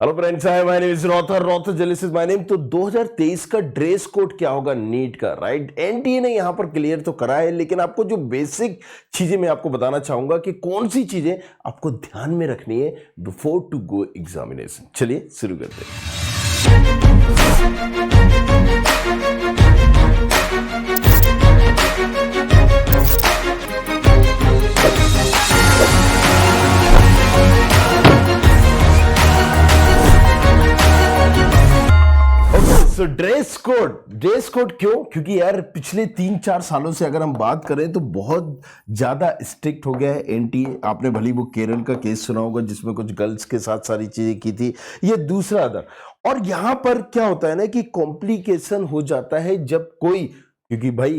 Hello friends, hi my name is Rother Rother Jelis is my name. तो 2023 का dress code क्या होगा NEET का, राइट? एनटीए ने यहां पर क्लियर तो करा है, लेकिन आपको जो बेसिक चीजें मैं आपको बताना चाहूंगा कि कौन सी चीजें आपको ध्यान में रखनी है बिफोर टू गो एग्जामिनेशन। चलिए शुरू करते हैं। ड्रेस कोड क्यों? क्योंकि यार पिछले 3-4 सालों से अगर हम बात करें तो बहुत ज्यादा स्ट्रिक्ट हो गया है एनटीए। आपने भली वो केरल का केस सुना होगा जिसमें कुछ गर्ल्स के साथ सारी चीजें की थी, ये दूसरा अदर। और यहां पर क्या होता है ना कि कॉम्प्लिकेशन हो जाता है जब कोई, क्योंकि भाई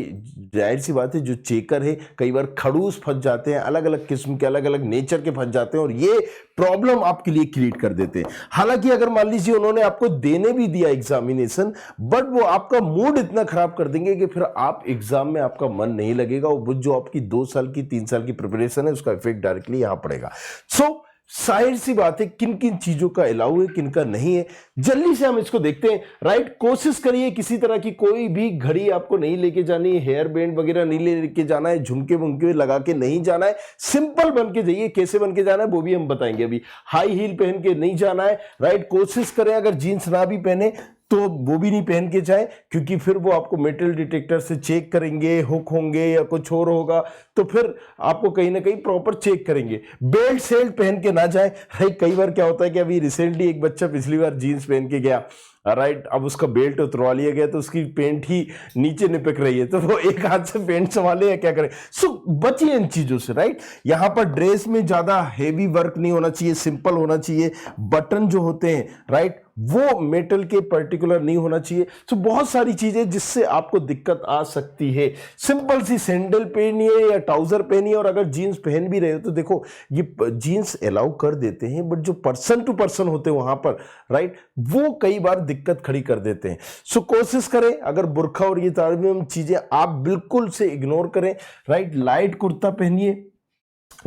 जाहिर सी बात है जो चेकर है कई बार खड़ूस फंस जाते हैं, अलग अलग किस्म के अलग अलग नेचर के फंस जाते हैं और ये प्रॉब्लम आपके लिए क्रिएट कर देते हैं। हालांकि अगर मान लीजिए उन्होंने आपको देने भी दिया एग्जामिनेशन, बट वो आपका मूड इतना खराब कर देंगे कि फिर आप एग्जाम में आपका मन नहीं लगेगा। वो जो आपकी 2 साल की 3 साल की प्रिपरेशन है उसका इफेक्ट डायरेक्टली यहां पड़ेगा। सो जाहिर सी बात है किन किन चीजों का अलाउ है, किन का नहीं है, जल्दी से हम इसको देखते हैं। राइट, कोशिश करिए किसी तरह की कोई भी घड़ी आपको नहीं लेके जानी है, हेयर बैंड वगैरह नहीं लेके जाना है, झुमके वुमके लगा के नहीं जाना है, सिंपल बन के जाइए। कैसे बन के जाना है वो भी हम बताएंगे अभी। हाई हील पहन के नहीं जाना है। राइट, कोशिश करें अगर जीन्स ना भी पहने तो वो भी नहीं पहन के जाए, क्योंकि फिर वो आपको मेटल डिटेक्टर से चेक करेंगे, हुक होंगे या कुछ और होगा तो फिर आपको कहीं ना कहीं प्रॉपर चेक करेंगे। बेल्ट सेल्ट पहन के ना जाए। कई बार क्या होता है कि अभी रिसेंटली एक बच्चा पिछली बार जीन्स पहन के गया, राइट, अब उसका बेल्ट उतरवा लिया गया तो उसकी पेंट ही नीचे निपक रही है, तो वो एक हाथ से पेंट संभाले या क्या करें। सो बचिए इन चीजों से। राइट, यहां पर ड्रेस में ज्यादा हेवी वर्क नहीं होना चाहिए, सिंपल होना चाहिए। बटन जो होते हैं, राइट, वो मेटल के पर्टिकुलर नहीं होना चाहिए। तो बहुत सारी चीजें जिससे आपको दिक्कत आ सकती है। सिंपल सी सैंडल पहनिए या ट्राउजर पहनिए, और अगर जीन्स पहन भी रहे हो तो देखो ये जीन्स अलाउ कर देते हैं, बट जो पर्सन टू पर्सन होते हैं वहां पर, राइट, वो कई बार दिक्कत खड़ी कर देते हैं। सो कोशिश करें अगर बुर्का और ये तमाम चीजें आप बिल्कुल से इग्नोर करें। राइट, लाइट कुर्ता पहनिए,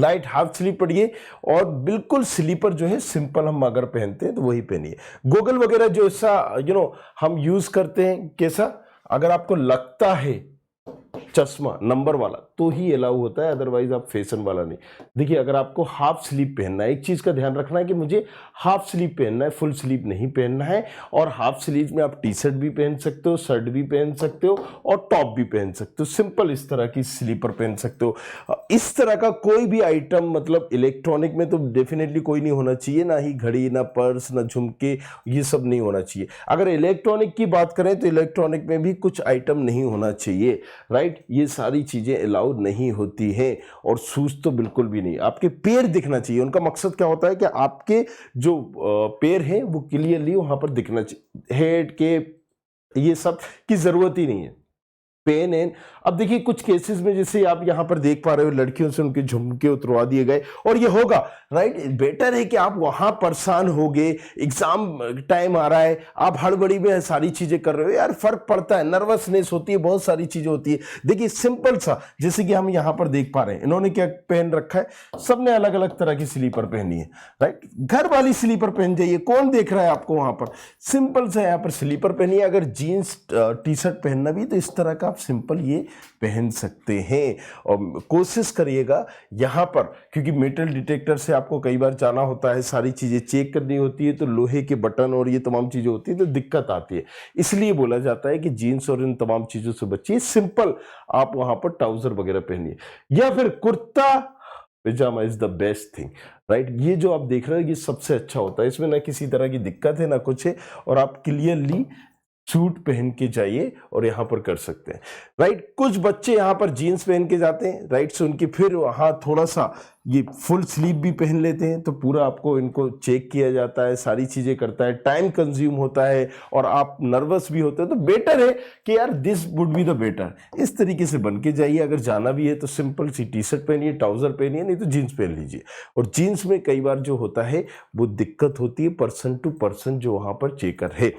लाइट हाफ स्लीव पड़िए, और बिल्कुल स्लीपर जो है सिंपल हम अगर पहनते हैं तो वही पहनिए। गोगल वगैरह जो ऐसा हम यूज करते हैं, कैसा, अगर आपको लगता है चश्मा नंबर वाला तो ही अलाउ होता है, अदरवाइज आप फैशन वाला नहीं। देखिए अगर आपको हाफ स्लीव पहनना है, एक चीज का ध्यान रखना है कि मुझे हाफ स्लीव पहनना है, फुल स्लीव नहीं पहनना है। और हाफ स्लीव में आप टी शर्ट भी पहन सकते हो, शर्ट भी पहन सकते हो, और टॉप भी पहन सकते हो। सिंपल इस तरह की स्लीपर पहन सकते हो। इस तरह का कोई भी आइटम, मतलब इलेक्ट्रॉनिक में तो डेफिनेटली कोई नहीं होना चाहिए, ना ही घड़ी, ना पर्स, ना झुमके, ये सब नहीं होना चाहिए। अगर इलेक्ट्रॉनिक की बात करें तो इलेक्ट्रॉनिक में भी कुछ आइटम नहीं होना चाहिए। राइट, ये सारी चीजें अलाउड नहीं होती हैं। और शूज तो बिल्कुल भी नहीं। आपके पैर दिखना चाहिए। उनका मकसद क्या होता है कि आपके जो पैर हैं वो क्लियरली वहां पर दिखना चाहिए। हेड के ये सब की जरूरत ही नहीं है। पेन एन, अब देखिए कुछ केसेस में जैसे आप यहां पर देख पा रहे हो लड़कियों से उनके झुमके उतरवा दिए गए, और ये होगा। राइट, बेटर है कि आप वहां परेशान हो गए, एग्जाम टाइम आ रहा है, आप हड़बड़ी में सारी चीजें कर रहे हो, यार फर्क पड़ता है, नर्वसनेस होती है, बहुत सारी चीजें होती है। देखिए सिंपल सा, जैसे कि हम यहां पर देख पा रहे हैं, इन्होंने क्या पहन रखा है, सबने अलग अलग तरह की स्लीपर पहनी है। राइट, घर वाली स्लीपर पहन जाइए, कौन देख रहा है आपको वहां पर। सिंपल सा यहां पर स्लीपर पहनिए। अगर जीन्स टी शर्ट पहनना भी तो इस तरह का सिंपल ये पहन सकते हैं। और कोशिश करिएगा यहां पर, क्योंकि मेटल डिटेक्टर से आपको कई बार जाना होता है, सारी चीजें चेक करनी होती है, तो लोहे के बटन और ये तमाम चीजें होती है तो दिक्कत आती है। इसलिए बोला जाता है कि जीन्स और इन तमाम चीजों से बचिए। सिंपल आप वहां पर ट्राउजर वगैरह पहनिए, या फिर kurta pyjama is the best thing. Right, ये जो आप देख रहे हो ये सबसे अच्छा होता है, इसमें ना किसी तरह की दिक्कत है ना कुछ है, और आप क्लियरली सूट पहन के जाइए और यहां पर कर सकते हैं। राइट, कुछ बच्चे यहां पर जीन्स पहन के जाते हैं, राइट, सो उनकी फिर वहां थोड़ा सा ये फुल स्लीव भी पहन लेते हैं, तो पूरा आपको इनको चेक किया जाता है, सारी चीजें करता है, टाइम कंज्यूम होता है, और आप नर्वस भी होते हैं। तो बेटर है कि यार this would be the better, इस तरीके से बन के जाइए। अगर जाना भी है तो सिंपल सी टी शर्ट पहनिए, ट्राउजर पहनिए, नहीं तो जीन्स पहन लीजिए। और जीन्स में कई बार जो होता है वो दिक्कत होती है पर्सन टू पर्सन जो वहां पर चेकर है।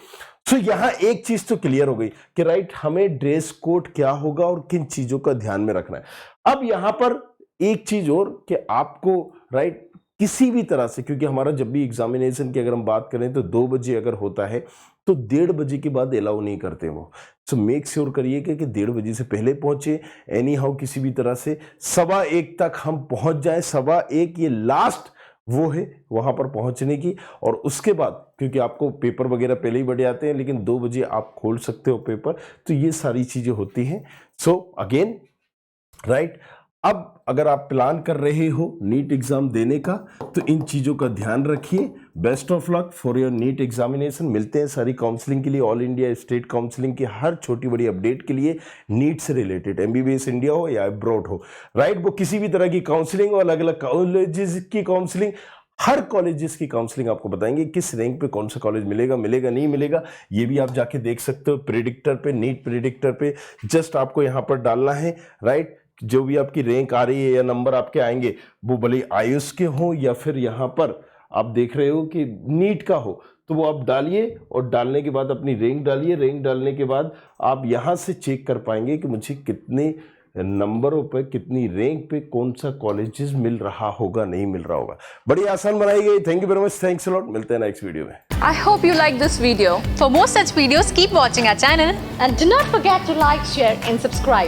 तो यहां एक चीज तो क्लियर हो गई कि राइट हमें ड्रेस कोड क्या होगा और किन चीजों का ध्यान में रखना है। अब यहां पर एक चीज और कि आपको, राइट, किसी भी तरह से, क्योंकि हमारा जब भी एग्जामिनेशन की अगर हम बात करें तो 2 बजे अगर होता है तो 1:30 बजे के बाद अलाउ नहीं करते वो। सो मेक श्योर करिएगा कि 1:30 बजे से पहले पहुंचे, एनी हाउ किसी भी तरह से 1:15 तक हम पहुंच जाएं। 1:15 ये लास्ट वो है वहां पर पहुंचने की। और उसके बाद क्योंकि आपको पेपर वगैरह पहले ही बढ़ जाते हैं, लेकिन 2 बजे आप खोल सकते हो पेपर, तो ये सारी चीजें होती हैं। सो अगेन राइट, अब अगर आप प्लान कर रहे हो नीट एग्जाम देने का तो इन चीजों का ध्यान रखिए। Best of luck for your NEET examination. मिलते हैं सारी काउंसलिंग के लिए, ऑल इंडिया स्टेट काउंसलिंग की हर छोटी बड़ी अपडेट के लिए, नीट से रिलेटेड, एमबीबीएस इंडिया हो या अब्रॉड हो, राइट। वो किसी भी तरह की काउंसलिंग हो, अलग अलग कॉलेजेस की काउंसलिंग, हर कॉलेजेस की काउंसलिंग आपको बताएंगे। किस रैंक पे कौन सा कॉलेज मिलेगा, मिलेगा नहीं मिलेगा, ये भी आप जाके देख सकते हो प्रेडिक्टर पे, नीट प्रेडिक्टर पे। जस्ट आपको यहाँ पर डालना है, राइट। जो भी आपकी रैंक आ रही है या नंबर आपके आएंगे, वो भले आयुष के हो या फिर यहाँ पर आप देख रहे हो कि नीट का हो, तो वो आप डालिए और डालने के बाद अपनी रैंक डालिए। रैंक डालने के बाद आप यहाँ से चेक कर पाएंगे कि मुझे कितने नंबरों पे, कितनी रैंक पे कौन सा कॉलेजेस मिल रहा होगा, नहीं मिल रहा होगा। बड़ी आसान बनाई गई। Thank you very much, thanks a lot. मिलते हैं नेक्स्ट वीडियो में। I hope you like this video. For more such videos, keep watching our channel And do not forget to like, share and subscribe.